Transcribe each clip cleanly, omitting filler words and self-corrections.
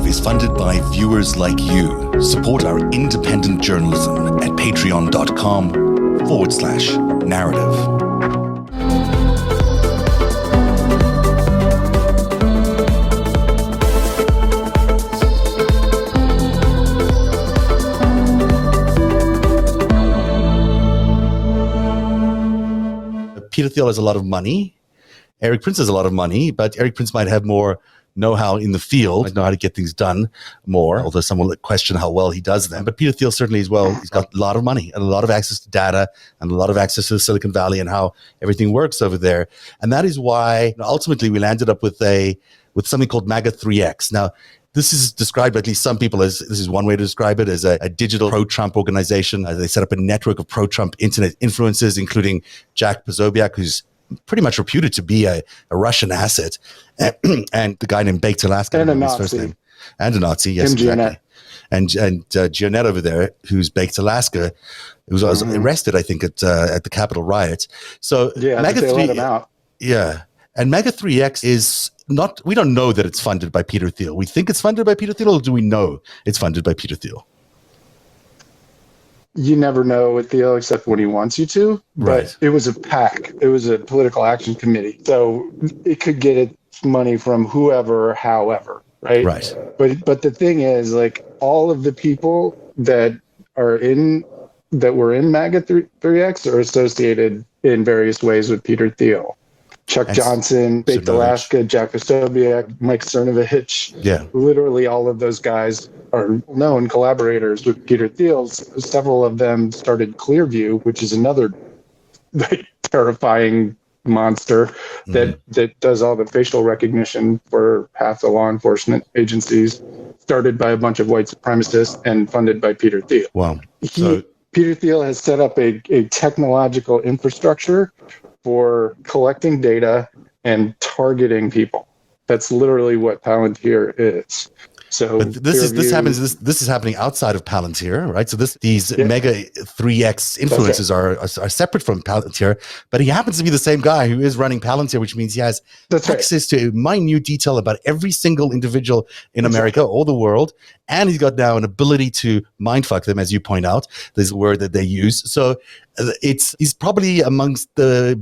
is funded by viewers like you. Support our independent journalism at patreon.com/narrative. Peter Thiel has a lot of money. Erik Prince has a lot of money, but Erik Prince might have more know-how in the field, know how to get things done more, although some will question how well he does them. But Peter Thiel certainly as well, he's got a lot of money and a lot of access to data and a lot of access to Silicon Valley and how everything works over there. And that is why ultimately we landed up with something called MAGA 3X. Now, this is described by at least some people as, this is one way to describe it, as a digital pro-Trump organization. They set up a network of pro-Trump internet influencers, including Jack Posobiec, who's pretty much reputed to be a Russian asset, and the guy named Baked Alaska, and a his Nazi. first name, and a Nazi, yes, exactly. And Gionette over there, who's Baked Alaska, who was arrested, I think, at the Capitol riot. So yeah, MAGA they let him out. Yeah, and MAGA 3X is not. We don't know that it's funded by Peter Thiel. We think it's funded by Peter Thiel, or do we know it's funded by Peter Thiel? You never know with Thiel except when he wants you to. Right. But it was a PAC. It was a political action committee. So it could get its money from whoever, however, right? Right. But the thing is, like, all of the people that were in MAGA 3X are associated in various ways with Peter Thiel. Chuck Johnson, Baked Alaska, Jack Posobiec, Mike Cernovich. Yeah. Literally all of those guys are known collaborators with Peter Thiel. Several of them started Clearview, which is another terrifying monster that does all the facial recognition for half the law enforcement agencies, started by a bunch of white supremacists and funded by Peter Thiel. Wow. Peter Thiel has set up a technological infrastructure for collecting data and targeting people. That's literally what Palantir is. So but this is happening outside of Palantir, right? So these MAGA 3X influences are separate from Palantir, but he happens to be the same guy who is running Palantir, which means he has access to minute detail about every single individual in America or the world, and he's got now an ability to mindfuck them, as you point out. There's a word that they use. So he's probably amongst the,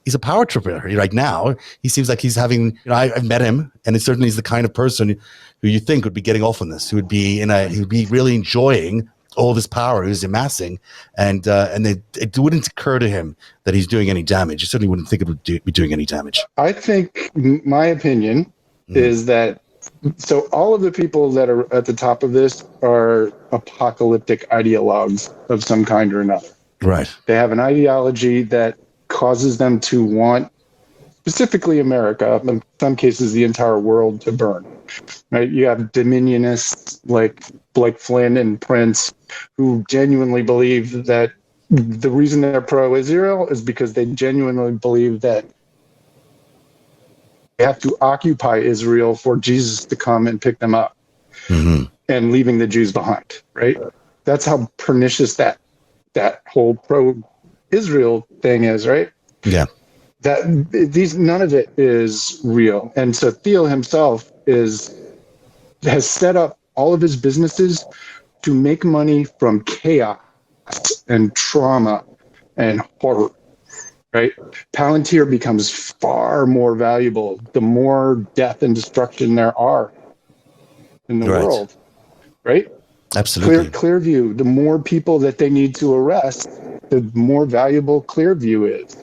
he's a power tripper right now. He seems like he's having, I've met him, and it certainly is the kind of person who you think would be getting off on this, who would be really enjoying all this power he's amassing, and it wouldn't occur to him that he's doing any damage. You certainly wouldn't think it would be doing any damage. I think my opinion is that, so all of the people that are at the top of this are apocalyptic ideologues of some kind or another. Right. They have an ideology that causes them to want, specifically America, in some cases the entire world, to burn. Right? You have dominionists like Flynn and Prince, who genuinely believe that the reason they're pro-Israel is because they genuinely believe that they have to occupy Israel for Jesus to come and pick them up, and leaving the Jews behind. Right? That's how pernicious that whole pro-Israel thing is. Right? Yeah. None of it is real. And so Thiel himself has set up all of his businesses to make money from chaos and trauma and horror, right? Palantir becomes far more valuable the more death and destruction there are in the world, right? Absolutely. Clearview, the more people that they need to arrest, the more valuable Clearview is.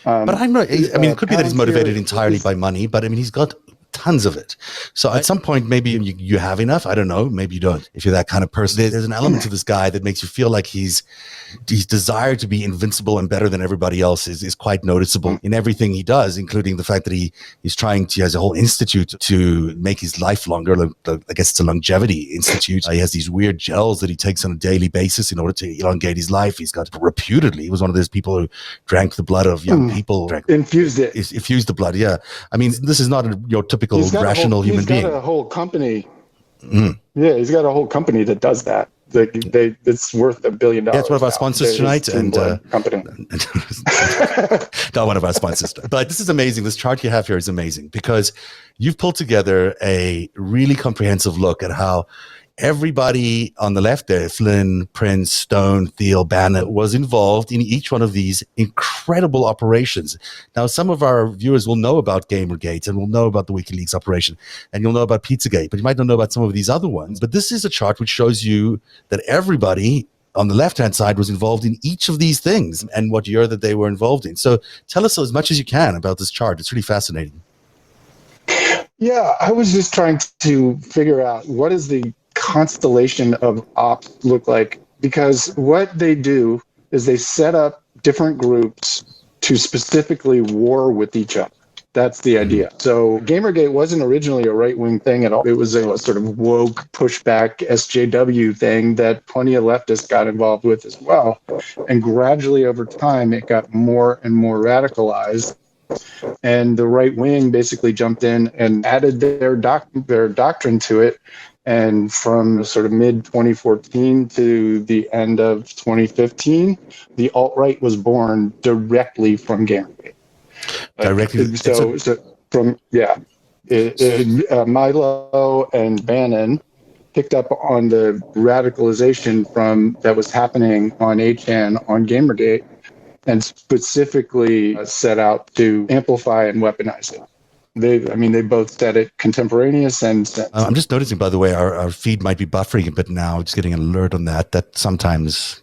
But I'm not, it could be that he's motivated entirely by money, but he's got tons of it. So at some point, maybe you have enough. I don't know. Maybe you don't. If you're that kind of person, there's an element to this guy that makes you feel like his desire to be invincible and better than everybody else is quite noticeable in everything he does, including the fact that he has a whole institute to make his life longer. I guess it's a longevity institute. He has these weird gels that he takes on a daily basis in order to elongate his life. He's got, reputedly, he was one of those people who drank the blood of young people. Infused it. Infused the blood, yeah. This is not your typical rational human being. He's got a whole company. Yeah, he's got a whole company that does that. It's worth $1 billion. Yeah, it's one of our sponsors tonight, and company. Not one of our sponsors, but this is amazing. This chart you have here is amazing because you've pulled together a really comprehensive look at how everybody on the left there, Flynn, Prince, Stone, Thiel, Bannon, was involved in each one of these incredible operations. Now, some of our viewers will know about Gamergate and will know about the WikiLeaks operation, and you'll know about Pizzagate, but you might not know about some of these other ones. But this is a chart which shows you that everybody on the left-hand side was involved in each of these things and what year that they were involved in. So tell us as much as you can about this chart. It's really fascinating. Yeah, I was just trying to figure out what is the constellation of ops look like, because what they do is they set up different groups to specifically war with each other. That's the idea. So Gamergate wasn't originally a right-wing thing at all. It was a sort of woke pushback SJW thing that plenty of leftists got involved with as well. And gradually over time, it got more and more radicalized. And the right wing basically jumped in and added their doctrine to it. And from sort of mid-2014 to the end of 2015, the alt-right was born directly from Gamergate. Milo and Bannon picked up on the radicalization that was happening on 8chan on Gamergate and specifically set out to amplify and weaponize it. They both said it contemporaneous and since. I'm just noticing, by the way, our feed might be buffering a bit now. Just getting an alert on that sometimes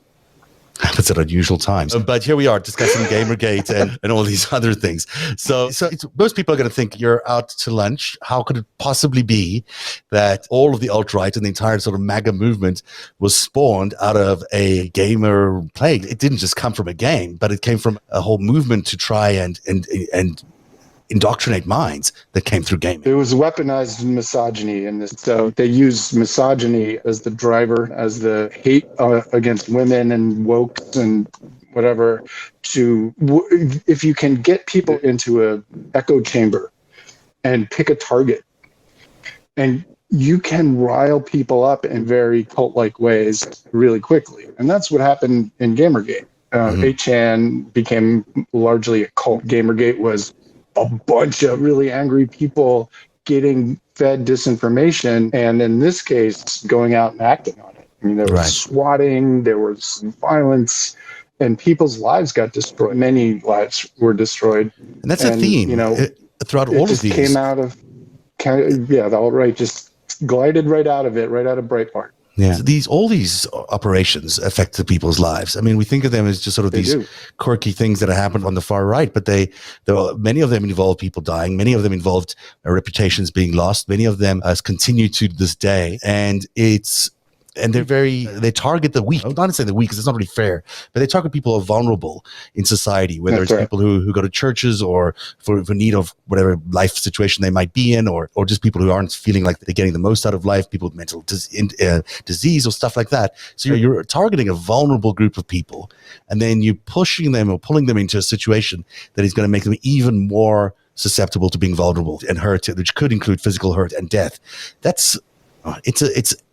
happens at unusual times. But here we are discussing Gamergate and all these other things. So most people are going to think you're out to lunch. How could it possibly be that all of the alt-right and the entire sort of MAGA movement was spawned out of a gamer plague? It didn't just come from a game, but it came from a whole movement to try and indoctrinate minds that came through gaming. It was weaponized misogyny in this. So they used misogyny as the driver, as the hate against women and wokes and whatever. If you can get people into a echo chamber and pick a target, and you can rile people up in very cult-like ways really quickly. And that's what happened in Gamergate. 8chan became largely a cult. Gamergate was a bunch of really angry people getting fed disinformation, and in this case, going out and acting on it. I mean, there was swatting, there was violence, and people's lives got destroyed. Many lives were destroyed. And that's a theme, throughout all of these. Came out of, the alt-right just glided right out of it, right out of Breitbart. Yeah, so all these operations affected people's lives. I mean, we think of them as just sort of these quirky things that happened on the far right, but many of them involved people dying. Many of them involved reputations being lost. Many of them continue to this day, and they target the weak. I'm not to say the weak because it's not really fair, but they target people who are vulnerable in society, whether it's people who go to churches or for need of whatever life situation they might be in, or just people who aren't feeling like they're getting the most out of life, people with mental disease or stuff like that. So you're targeting a vulnerable group of people, and then you're pushing them or pulling them into a situation that is going to make them even more susceptible to being vulnerable and hurt, which could include physical hurt and death. It's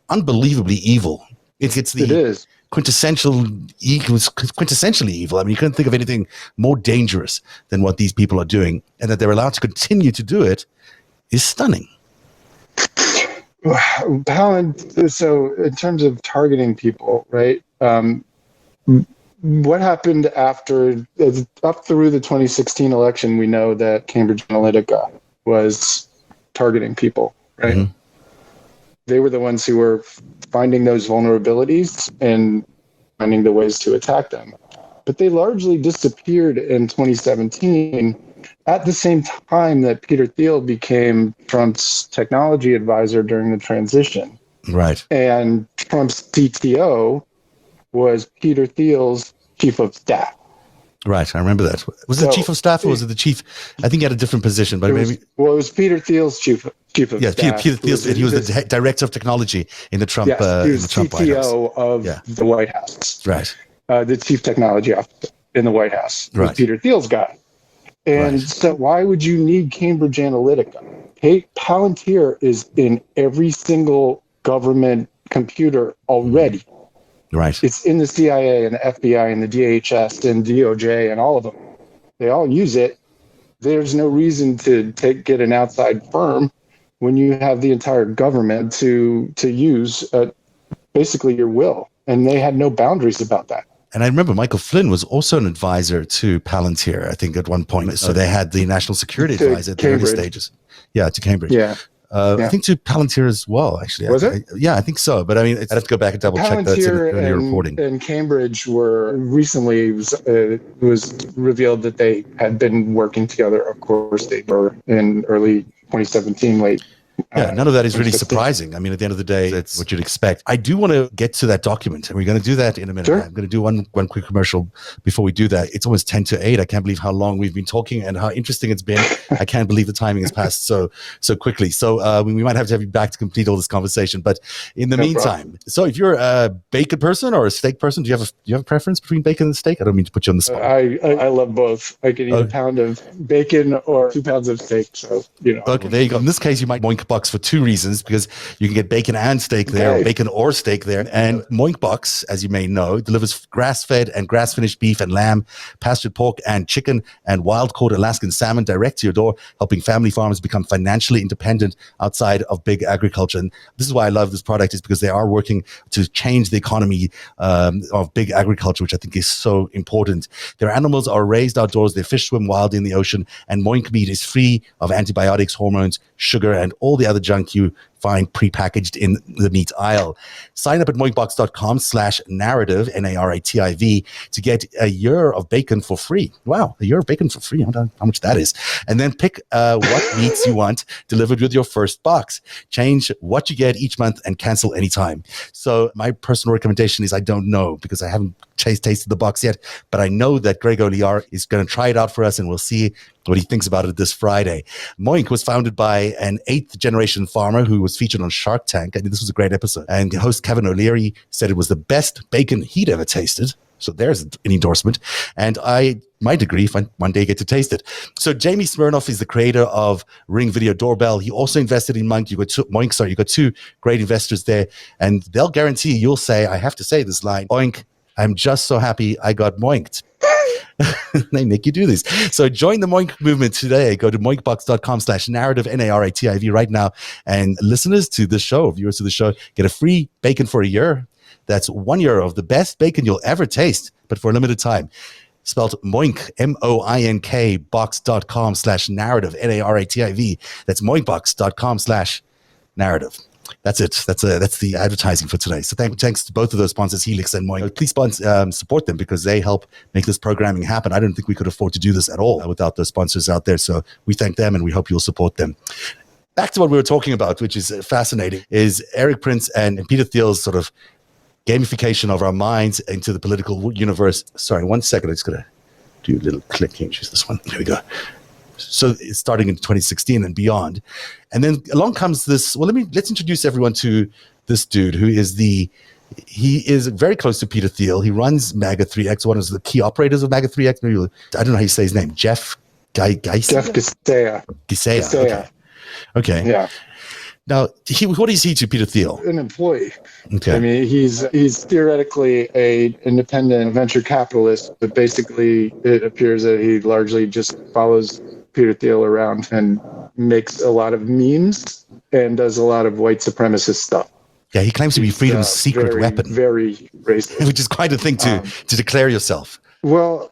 unbelievably evil. It is quintessentially evil. I mean, you couldn't think of anything more dangerous than what these people are doing, and that they're allowed to continue to do it is stunning. So in terms of targeting people, right? What happened up through the 2016 election? We know that Cambridge Analytica was targeting people, right? Mm-hmm. They were the ones who were finding those vulnerabilities and finding the ways to attack them. But they largely disappeared in 2017 at the same time that Peter Thiel became Trump's technology advisor during the transition. Right. And Trump's CTO was Peter Thiel's chief of staff. Right, I remember that. Was it the chief of staff or was it the chief? I think he had a different position, but it was Peter Thiel's chief of staff. Yes, Peter Thiel. He was the director of technology in the Trump. Yes, he was the Trump CTO of the White House. Right. The chief technology officer in the White House was Peter Thiel's guy. And so, why would you need Cambridge Analytica? Palantir is in every single government computer already. Right. It's in the CIA and the FBI and the DHS and DOJ and all of them. They all use it. There's no reason to get an outside firm when you have the entire government to use basically your will. And they had no boundaries about that. And I remember Michael Flynn was also an advisor to Palantir, I think, at one point. So they had the national security advisor at the early stages. Yeah, to Cambridge. Yeah. I think to Palantir as well, actually. Was it? Yeah, I think so. But I mean, I'd have to go back and double check that in earlier reporting. And Cambridge were recently, it was revealed that they had been working together. Of course, they were in early 2017, late. Yeah, none of that is really surprising. I mean, at the end of the day, that's what you'd expect. I do want to get to that document, and we're going to do that in a minute. Sure. I'm going to do one quick commercial before we do that. It's almost 10 to 8. I can't believe how long we've been talking and how interesting it's been. I can't believe the timing has passed so quickly. So we might have to have you back to complete all this conversation. But in the meantime, so if you're a bacon person or a steak person, do you have a preference between bacon and steak? I don't mean to put you on the spot. I love both. I can eat a pound of bacon or 2 pounds of steak. So, Okay, there you go. In this case, you might Moink Box for 2 reasons, because you can get bacon and steak there, or bacon or steak there. And Moink Box, as you may know, delivers grass-fed and grass-finished beef and lamb, pastured pork and chicken, and wild-caught Alaskan salmon direct to your door, helping family farmers become financially independent outside of big agriculture. And this is why I love this product, is because they are working to change the economy of big agriculture, which I think is so important. Their animals are raised outdoors, their fish swim wild in the ocean, and Moink meat is free of antibiotics, hormones, sugar, and all the other junk you find prepackaged in the meat aisle. Sign up at moinkbox.com/narrative, Narativ, to get a year of bacon for free. Wow, a year of bacon for free. I don't know how much that is. And then pick what meats you want delivered with your first box. Change what you get each month and cancel anytime. So my personal recommendation is, I don't know, because I haven't tasted the box yet, but I know that Greg Oliar is going to try it out for us, and we'll see what he thinks about it this Friday. Moink was founded by an 8th-generation farmer who was featured on Shark Tank. I mean, this was a great episode. And host Kevin O'Leary said it was the best bacon he'd ever tasted. So there's an endorsement. And I might agree if I one day get to taste it. So Jamie Smirnoff is the creator of Ring Video Doorbell. He also invested in Moink. You got 2 great investors there. And they'll guarantee you'll say, I have to say this line, Oink, I'm just so happy I got moinked. They make you do this. So join the Moink movement today. Go to moinkbox.com/narrative, Narativ right now. And listeners to the show, viewers to the show, get a free bacon for a year. That's 1 year of the best bacon you'll ever taste, but for a limited time. Spelled Moink, Moink, box.com/narrative, Narativ. That's moinkbox.com/narrative. That's it. That's the advertising for today. So thanks to both of those sponsors, Helix and Moink. Please support them, because they help make this programming happen. I don't think we could afford to do this at all without those sponsors out there. So we thank them, and we hope you'll support them. Back to what we were talking about, which is fascinating, is Erik Prince and Peter Thiel's sort of gamification of our minds into the political universe. Sorry, 1 second. I'm just going to do a little click here. Choose this one. Here we go. So it's starting in 2016 and beyond. And then along comes this, let's introduce everyone to this dude who is he is very close to Peter Thiel. He runs MAGA 3X, one of the key operators of MAGA 3X. Maybe I don't know how you say his name. Jeff Gisea. Okay. Yeah. Now, what is he to Peter Thiel? An employee. Okay. I mean, he's theoretically an independent venture capitalist, but basically it appears that he largely just follows Peter Thiel around and makes a lot of memes and does a lot of white supremacist stuff. Yeah, he claims to be freedom's secret weapon. Very racist. Which is quite a thing to declare yourself. Well,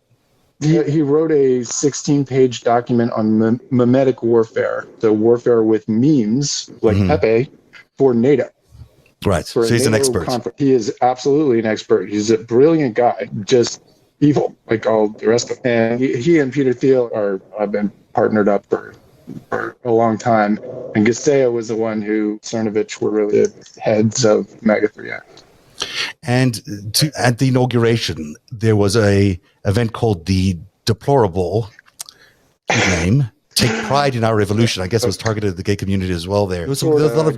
he wrote a 16-page document on memetic warfare, so warfare with memes like Pepe for NATO. Right, so he's an expert. He is absolutely an expert. He's a brilliant guy, just evil, like all the rest of them. And he and Peter Thiel have been partnered up for a long time. And Gisea was the one who Cernovich were really the heads of MAGA 3X. And at the inauguration, there was a event called the Deplorable name. Take pride in our revolution. I guess it was targeted at the gay community as well. There was a lot of,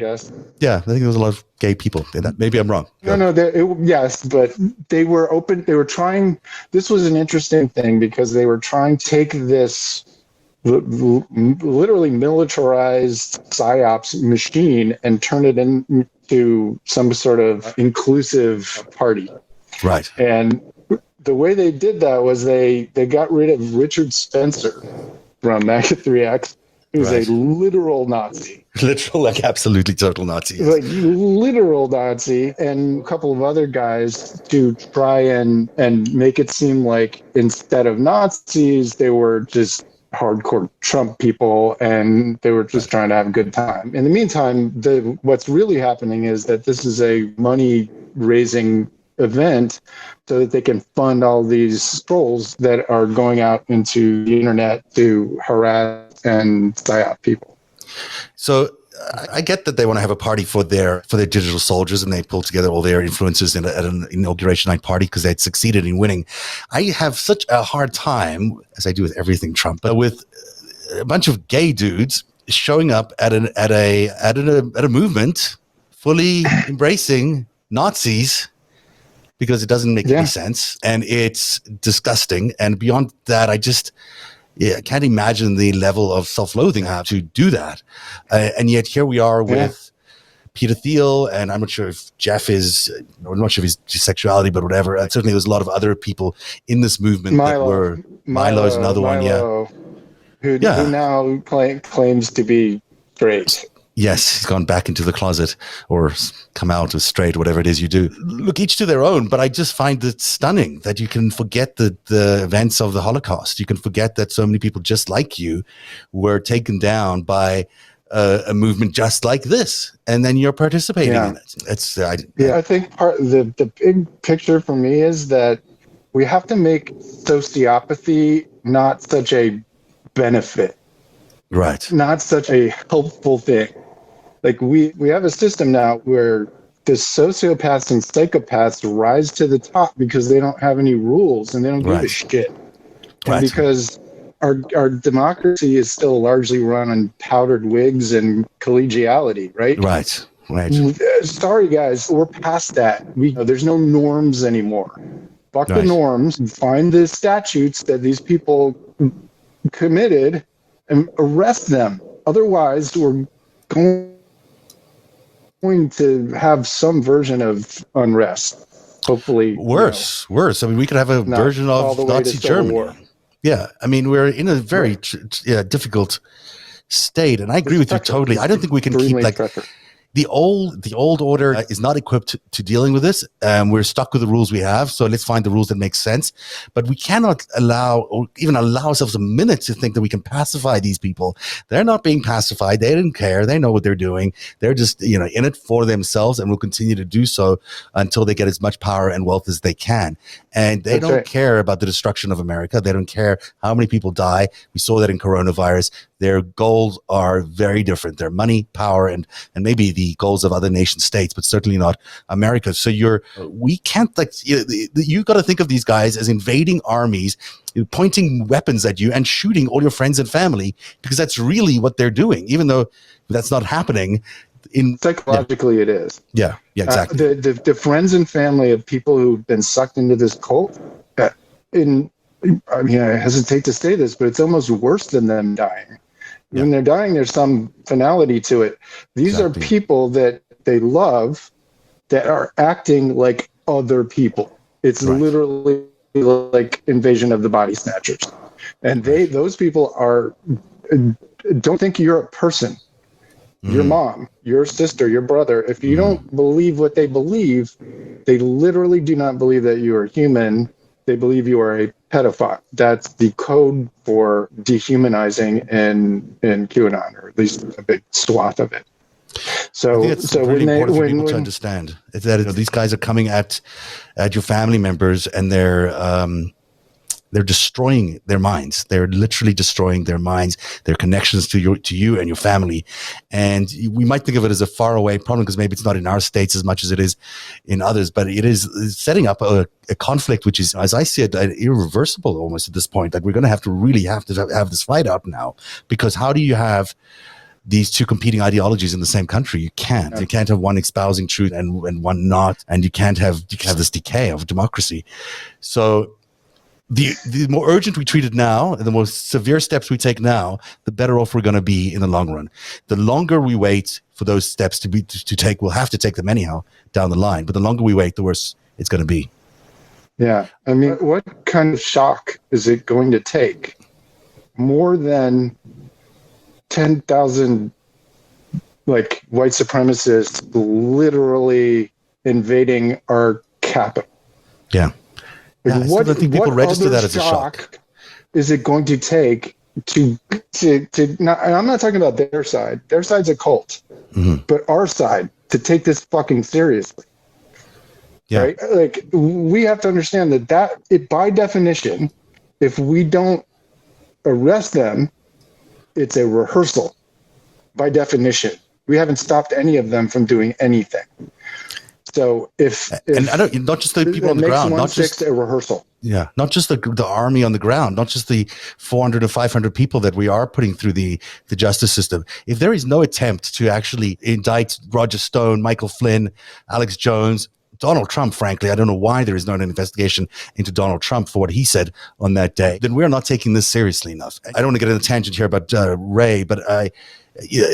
yeah, I think there was a lot of gay people in that. Maybe I'm wrong. Yes, but they were open. They were trying. This was an interesting thing because they were trying to take this literally militarized psyops machine and turn it into some sort of inclusive party. Right. And the way they did that was they got rid of Richard Spencer from MAGA 3X, who's a literal Nazi. Literal, like absolutely total Nazi. Like literal Nazi, and a couple of other guys to try and make it seem like instead of Nazis, they were just hardcore Trump people and they were just trying to have a good time. In the meantime, what's really happening is that this is a money-raising event so that they can fund all these trolls that are going out into the internet to harass and psyop people. So I get that they want to have a party for their digital soldiers, and they pull together all their influencers at an inauguration night party because they'd succeeded in winning. I have such a hard time, as I do with everything Trump, but with a bunch of gay dudes showing up at a movement fully embracing Nazis, because it doesn't make any sense and it's disgusting. And beyond that, I can't imagine the level of self-loathing I have to do that. And yet here we are with Peter Thiel, and I'm not sure if Jeff is, I'm not sure if his sexuality, but whatever. Certainly there's a lot of other people in this movement Milo's another one, who now claims to be straight. Yes, he's gone back into the closet or come out as straight, whatever it is you do. Look, each to their own, but I just find it stunning that you can forget the events of the Holocaust. You can forget that so many people just like you were taken down by a movement just like this, and then you're participating in it. I think the big picture for me is that we have to make sociopathy not such a benefit. Right. Not such a helpful thing. Like we have a system now where the sociopaths and psychopaths rise to the top because they don't have any rules and they don't give a shit. And because our democracy is still largely run on powdered wigs and collegiality, right? Right. Sorry, guys, we're past that. There's no norms anymore. Fuck the norms. Find the statutes that these people committed and arrest them. Otherwise, we're going to have some version of unrest. Hopefully, worse. I mean, we could have a version of Nazi Germany. War. Yeah, I mean, we're in a very difficult state, and I agree with you totally. I don't think we can keep the old order is not equipped to dealing with this. We're stuck with the rules we have, so let's find the rules that make sense. But we cannot allow ourselves a minute to think that we can pacify these people. They're not being pacified. They didn't care. They know what they're doing. They're just in it for themselves, and will continue to do so until they get as much power and wealth as they can. And they don't care about the destruction of America. They don't care how many people die. We saw that in coronavirus. Their goals are very different. They're money, power, and maybe the goals of other nation states, but certainly not America. So we can't you got to think of these guys as invading armies, pointing weapons at you and shooting all your friends and family, because that's really what they're doing, even though that's not happening. Psychologically, it is. Yeah, exactly. The friends and family of people who've been sucked into this cult, I hesitate to say this, but it's almost worse than them dying. Yeah. When they're dying, there's some finality to it. These are people that they love that are acting like other people. It's literally like Invasion of the Body Snatchers. And those people don't think you're a person. Your mom, your sister, your brother. If you don't believe what they believe, they literally do not believe that you are human. They believe you are a pedophile. That's the code for dehumanizing in QAnon, or at least a big swath of it. So, I think it's really important for people to understand is that these guys are coming at your family members, and they're destroying their minds. They're literally destroying their minds, their connections to you and your family. And we might think of it as a faraway problem because maybe it's not in our states as much as it is in others, but it is setting up a conflict which is, as I see it, irreversible almost at this point. Like we're going to have to have this fight up now, because how do you have these two competing ideologies in the same country? You can't. Yeah. You can't have one espousing truth and one not, and you can't have this decay of democracy. So the more urgent we treat it now, and the more severe steps we take now, the better off we're going to be in the long run. The longer we wait for those steps to take, we'll have to take them anyhow down the line. But the longer we wait, the worse it's going to be. Yeah. I mean, what kind of shock is it going to take? More than 10,000 like white supremacists literally invading our capital. Yeah. Like, I don't think people register that as a shock. Is it going to take to not, and I'm not talking about their side. Their side's a cult. Mm-hmm. But our side to take this fucking seriously. Yeah. Right? Like, we have to understand that it, by definition, if we don't arrest them, it's a rehearsal. By definition, we haven't stopped any of them from doing anything. So and I don't, not just the people on the ground, not just a rehearsal. Yeah, not just the army on the ground, not just the 400 or 500 people that we are putting through the justice system. If there is no attempt to actually indict Roger Stone, Michael Flynn, Alex Jones, Donald Trump, frankly, I don't know why there is not an investigation into Donald Trump for what he said on that day, then we're not taking this seriously enough. I don't want to get on a tangent here about Wray, but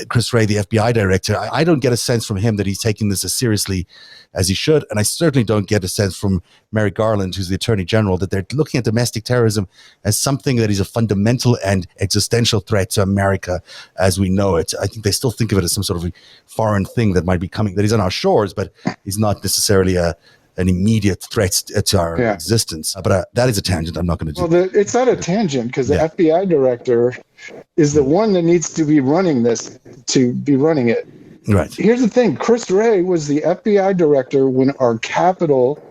Chris Wray, the FBI director, I don't get a sense from him that he's taking this as seriously as he should. And I certainly don't get a sense from Merrick Garland, who's the Attorney General, that they're looking at domestic terrorism as something that is a fundamental and existential threat to America as we know it. I think they still think of it as some sort of a foreign thing that might be coming, that is on our shores, but is not necessarily an immediate threat to our existence. But that is a tangent I'm not going to do. Well, it's not a tangent because the FBI director is the one that needs to be running this, to be running it. Right. Here's the thing. Chris Wray was the FBI director when our Capitol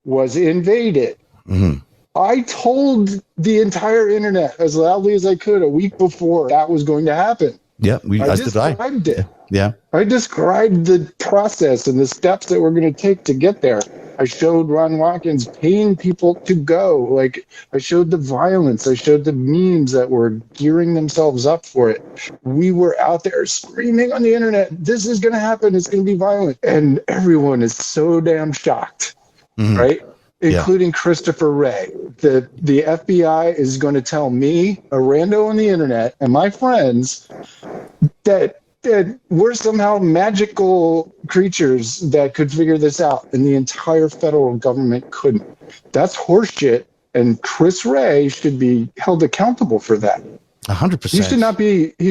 was invaded. Mm-hmm. I told the entire internet as loudly as I could a week before that was going to happen. Yeah, I described it. Yeah. I described the process and the steps that we're going to take to get there. I showed Ron Watkins paying people to go. Like, I showed the violence. I showed the memes that were gearing themselves up for it. We were out there screaming on the internet, this is going to happen. It's going to be violent. And everyone is so damn shocked, right? Including Christopher Wray. The FBI is going to tell me, a rando on the internet, and my friends that we're somehow magical creatures that could figure this out, and the entire federal government couldn't. That's horseshit, and Chris Wray should be held accountable for that. 100%. He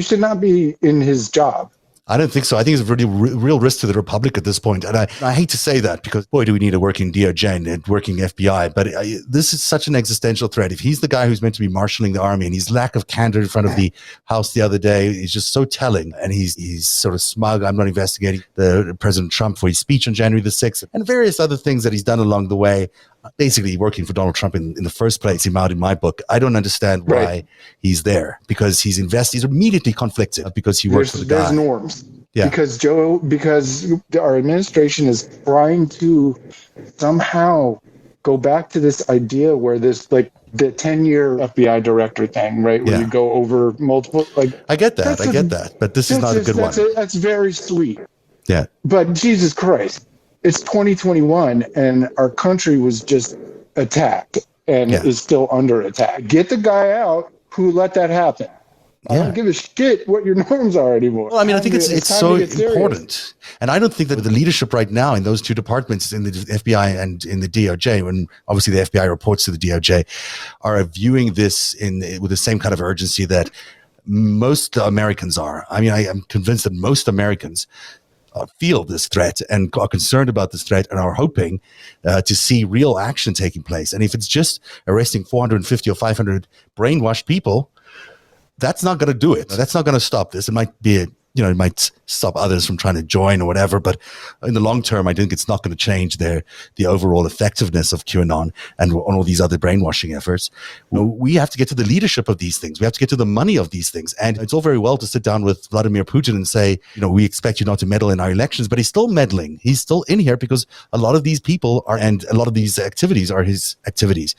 should not be in his job. I don't think so. I think it's a really real risk to the Republic at this point. And I hate to say that because, boy, do we need a working DOJ and working FBI. But this is such an existential threat. If he's the guy who's meant to be marshalling the army, and his lack of candor in front of the House the other day is just so telling. And he's sort of smug. I'm not investigating the President Trump for his speech on January the 6th and various other things that he's done along the way. Basically working for Donald Trump in the first place, him out in my book. I don't understand why he's there, because he's immediately conflicted because he works for the guy. There's norms. Yeah. Because our administration is trying to somehow go back to this idea where this, like, the 10-year FBI director thing, right? Where you go over multiple, like. I get that. But this is not a good one. That's very sweet. Yeah. But Jesus Christ. It's 2021 and our country was just attacked and is still under attack. Get the guy out who let that happen. I don't give a shit what your norms are anymore. Well, I mean, I think it's so important. And I don't think that the leadership right now in those two departments, in the FBI and in the DOJ, when obviously the FBI reports to the DOJ, are viewing this with the same kind of urgency that most Americans are. I mean, I am convinced that most Americans feel this threat and are concerned about this threat and are hoping to see real action taking place. And if it's just arresting 450 or 500 brainwashed people, that's not going to do it. That's not going to stop this. It might be, it might stop others from trying to join or whatever. But in the long term, I think it's not going to change the overall effectiveness of QAnon and all these other brainwashing efforts. We have to get to the leadership of these things. We have to get to the money of these things. And it's all very well to sit down with Vladimir Putin and say, we expect you not to meddle in our elections, but he's still meddling. He's still in here because a lot of these people and a lot of these activities are his activities.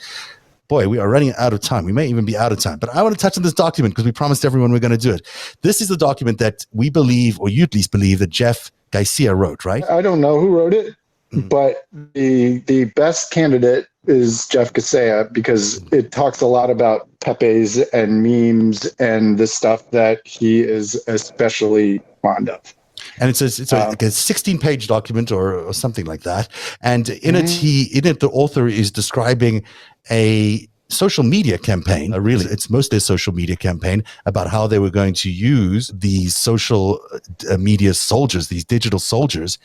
Boy, we are running out of time. We may even be out of time. But I want to touch on this document because we promised everyone we're going to do it. This is the document that we believe, or you at least believe, that Jeff Garcia wrote, right? I don't know who wrote it, but the best candidate is Jeff Garcia because it talks a lot about Pepe's and memes and the stuff that he is especially fond of. And it's like a 16-page document or something like that. And in it, the author is describing a social media campaign. Really, it's mostly a social media campaign about how they were going to use these social media soldiers, these digital soldiers,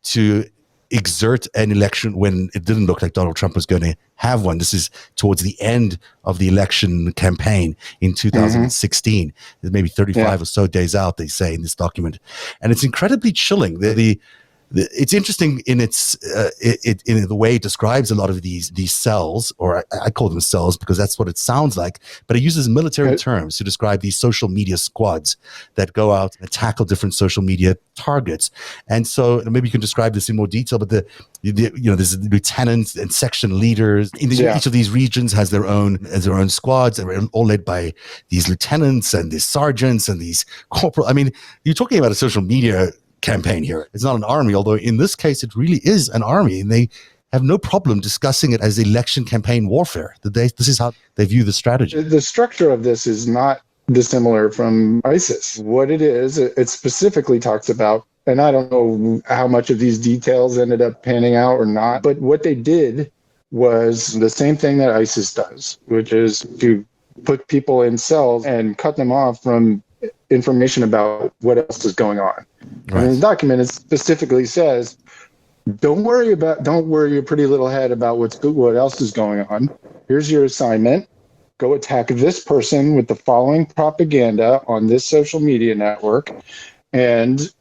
to exert an election when it didn't look like Donald Trump was going to have one. This is towards the end of the election campaign in 2016. There's maybe 35 or so days out, they say in this document. And it's incredibly chilling. It's interesting in its in the way it describes a lot of these cells, or I call them cells because that's what it sounds like, but it uses military terms to describe these social media squads that go out and tackle different social media targets. And so maybe you can describe this in more detail, but there's lieutenants and section leaders. Each of these regions has their own squads, and they're all led by these lieutenants and these sergeants and these corporal. I mean, you're talking about a social media campaign here. It's not an army, although in this case it really is an army, and they have no problem discussing it as election campaign warfare. This is how they view the strategy. The structure of this is not dissimilar from ISIS. What it is, it specifically talks about, and I don't know how much of these details ended up panning out or not, but what they did was the same thing that ISIS does, which is to put people in cells and cut them off from information about what else is going on. Right. And the document, it specifically says, don't worry your pretty little head about what else is going on. Here's your assignment. Go attack this person with the following propaganda on this social media network. And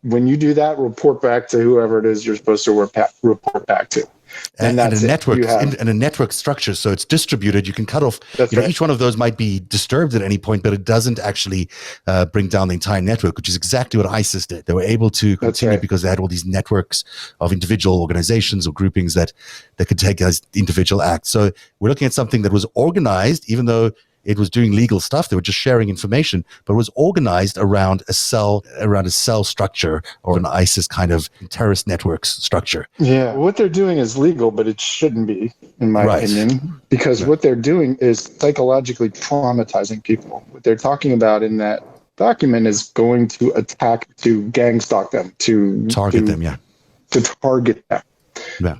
when you do that, report back to whoever it is you're supposed to report back to. And a network structure, so it's distributed. You can cut off. Each one of those might be disturbed at any point, but it doesn't actually bring down the entire network, which is exactly what ISIS did. They were able to continue because they had all these networks of individual organizations or groupings that could take as individual acts. So we're looking at something that was organized, even though it was doing legal stuff. They were just sharing information, but it was organized around a cell structure or an ISIS kind of terrorist networks structure. Yeah, what they're doing is legal, but it shouldn't be, in my opinion, because what they're doing is psychologically traumatizing people. What they're talking about in that document is going to attack, to gang stalk them, to target them. Yeah.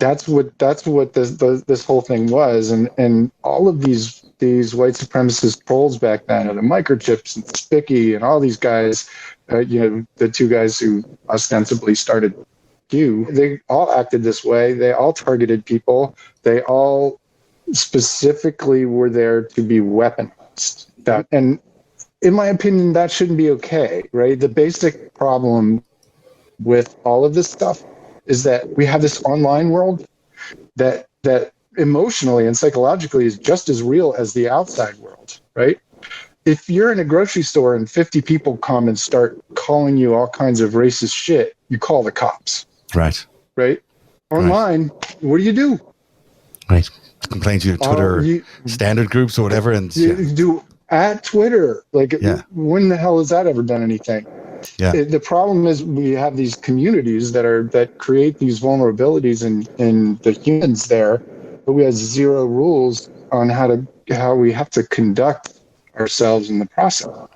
That's what this whole thing was, and all of these white supremacist trolls back then, and the microchips and Spicky and all these guys, the two guys who ostensibly started Q, they all acted this way. They all targeted people. They all specifically were there to be weaponized. And in my opinion, that shouldn't be okay, right? The basic problem with all of this stuff is that we have this online world that emotionally and psychologically is just as real as the outside world, right? If you're in a grocery store and 50 people come and start calling you all kinds of racist shit, you call the cops. Right. Online, what do? Right. Complain to your Twitter standard groups or whatever. And you do at Twitter. When the hell has that ever done anything? Yeah. The problem is we have these communities that create these vulnerabilities in the humans there, but we have zero rules on how we have to conduct ourselves in the process.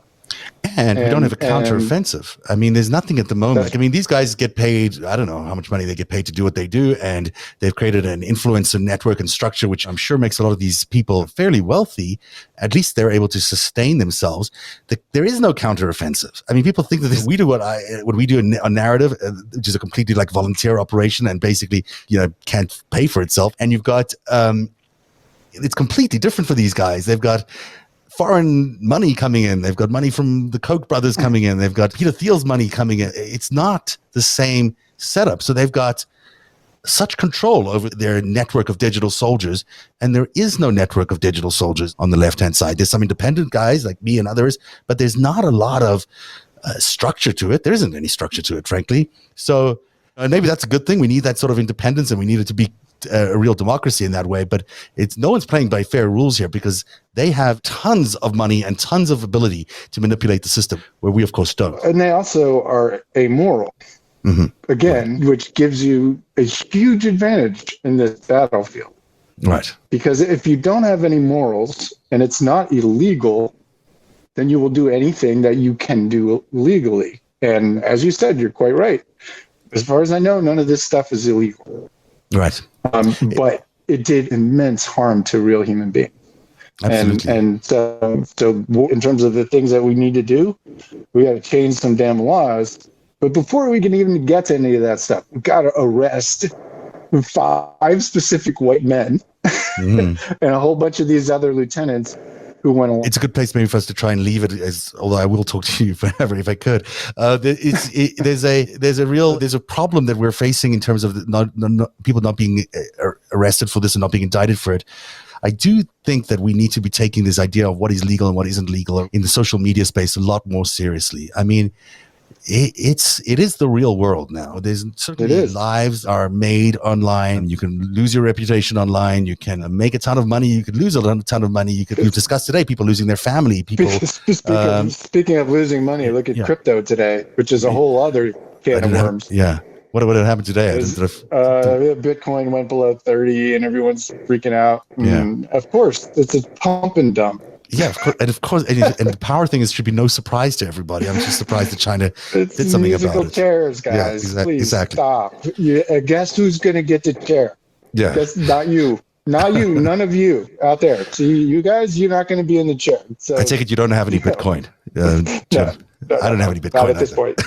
And we don't have a counteroffensive. I mean, there's nothing at the moment. I mean, these guys get paid, I don't know how much money they get paid to do what they do, and they've created an influencer network and structure, which I'm sure makes a lot of these people fairly wealthy. At least they're able to sustain themselves. There is no counteroffensive. I mean, people think that we do what we do on Narativ, which is a completely volunteer operation and basically, can't pay for itself. And you've got, it's completely different for these guys. They've got foreign money coming in. They've got money from the Koch brothers coming in. They've got Peter Thiel's money coming in. It's not the same setup. So they've got such control over their network of digital soldiers, and there is no network of digital soldiers on the left-hand side. There's some independent guys like me and others, but there's not a lot of structure to it. There isn't any structure to it, frankly. So maybe that's a good thing. We need that sort of independence, and we need it to be a real democracy in that way, but no one's playing by fair rules here because they have tons of money and tons of ability to manipulate the system, where we of course don't. And they also are amoral, again, which gives you a huge advantage in this battlefield. Right. Because if you don't have any morals and it's not illegal, then you will do anything that you can do legally. And as you said, you're quite right. As far as I know, none of this stuff is illegal. Right. But it did immense harm to real human beings. Absolutely. And so in terms of the things that we need to do, we got to change some damn laws. But before we can even get to any of that stuff, we've got to arrest 5 specific white men and a whole bunch of these other lieutenants who went along. It's a good place maybe for us to try and leave it, although I will talk to you forever if I could. There's a problem that we're facing in terms of people not being arrested for this and not being indicted for it. I do think that we need to be taking this idea of what is legal and what isn't legal in the social media space a lot more seriously. I mean, it is the real world now. There's certainly lives are made online. You can lose your reputation online. You can make a ton of money. You could lose a ton of money. We've discussed today people losing their family. People. Speaking of losing money, look at crypto today, which is a whole other can of worms. Yeah. What happened today? Bitcoin went below 30 and everyone's freaking out. And of course, it's a pump and dump. Yeah, of course, and the power thing should be no surprise to everybody. I'm just surprised that China did something about it. Musical chairs, guys. Yeah, please stop. Guess who's going to get the chair? Yeah, that's not you. Not you. None of you out there. See, you guys, you're not going to be in the chair. So, I take it you don't have any Bitcoin. No, I don't have any Bitcoin. Not at this point.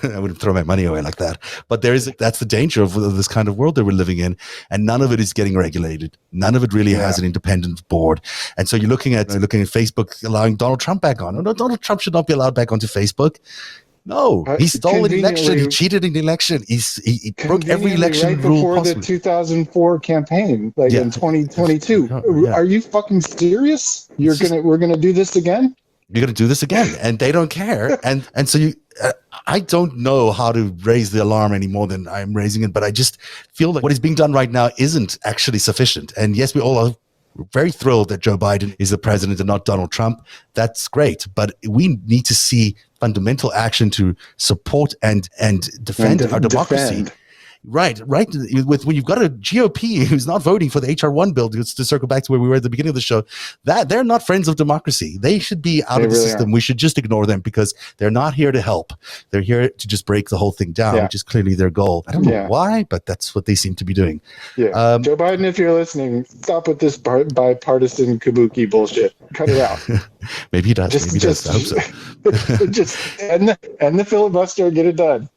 I wouldn't throw my money away like that. But that's the danger of this kind of world that we're living in. And none of it is getting regulated. None of it really has an independent board. And so you're looking at Facebook allowing Donald Trump back on. No, Donald Trump should not be allowed back onto Facebook. No, he stole an election. He cheated in the election. He broke every election right rule before the 2004 campaign, in 2022. Are you fucking serious? We're gonna do this again? You're going to do this again, and they don't care. And so I don't know how to raise the alarm any more than I'm raising it, but I just feel like what is being done right now isn't actually sufficient. And yes, we all are very thrilled that Joe Biden is the president and not Donald Trump. That's great, but we need to see fundamental action to support and defend our democracy. Right. When you've got a GOP who's not voting for the HR1 bill, to circle back to where we were at the beginning of the show, that they're not friends of democracy. They should be out of the system. We should just ignore them because they're not here to help. They're here to just break the whole thing down, which is clearly their goal. I don't know why, but that's what they seem to be doing. Yeah. Joe Biden, if you're listening, stop with this bipartisan kabuki bullshit. Cut it out. Maybe he does. I hope so. Just end the filibuster and get it done.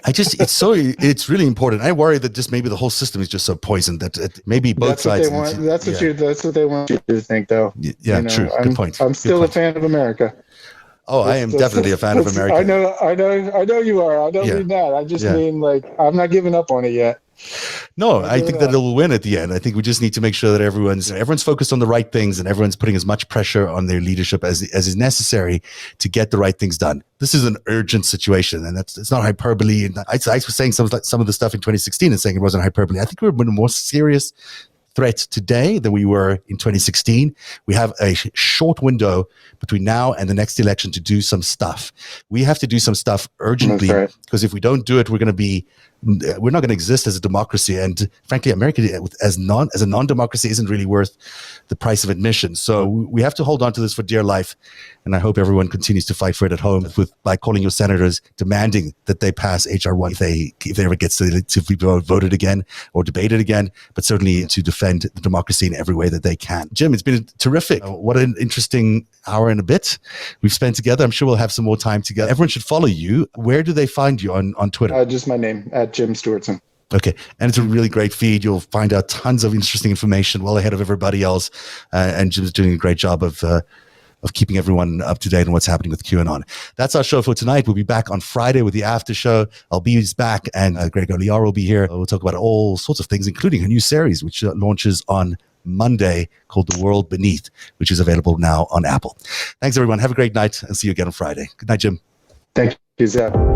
It's really important. I worry that just maybe the whole system is just so poisoned that maybe both sides. That's what they want you to think, though. Yeah, true. Good point. I'm still a fan of America. Oh, I am definitely a fan of America. I know you are. I don't mean that. I just mean I'm not giving up on it yet. No, I think that it'll win at the end. I think we just need to make sure that everyone's focused on the right things and everyone's putting as much pressure on their leadership as is necessary to get the right things done. This is an urgent situation, and it's not hyperbole. And I was saying some of the stuff in 2016 and saying it wasn't hyperbole. I think we're in a more serious threat today than we were in 2016. We have a short window between now and the next election to do some stuff. We have to do some stuff urgently because if we don't do it, we're not going to exist as a democracy. And frankly, America as a non-democracy isn't really worth the price of admission. So we have to hold on to this for dear life. And I hope everyone continues to fight for it at home by calling your senators, demanding that they pass HR1 if they ever get to be voted again or debated again, but certainly to defend the democracy in every way that they can. Jim, it's been terrific. What an interesting hour and a bit we've spent together. I'm sure we'll have some more time together. Everyone should follow you. Where do they find you on Twitter? Just my name, @Jim Stewartson. Okay. And it's a really great feed. You'll find out tons of interesting information well ahead of everybody else. And Jim's doing a great job of keeping everyone up to date on what's happening with QAnon. That's our show for tonight. We'll be back on Friday with the after show. Albi's back and Greg Oliar will be here. We'll talk about all sorts of things, including a new series, which launches on Monday called The World Beneath, which is available now on Apple. Thanks, everyone. Have a great night and see you again on Friday. Good night, Jim. Thank you, Zev.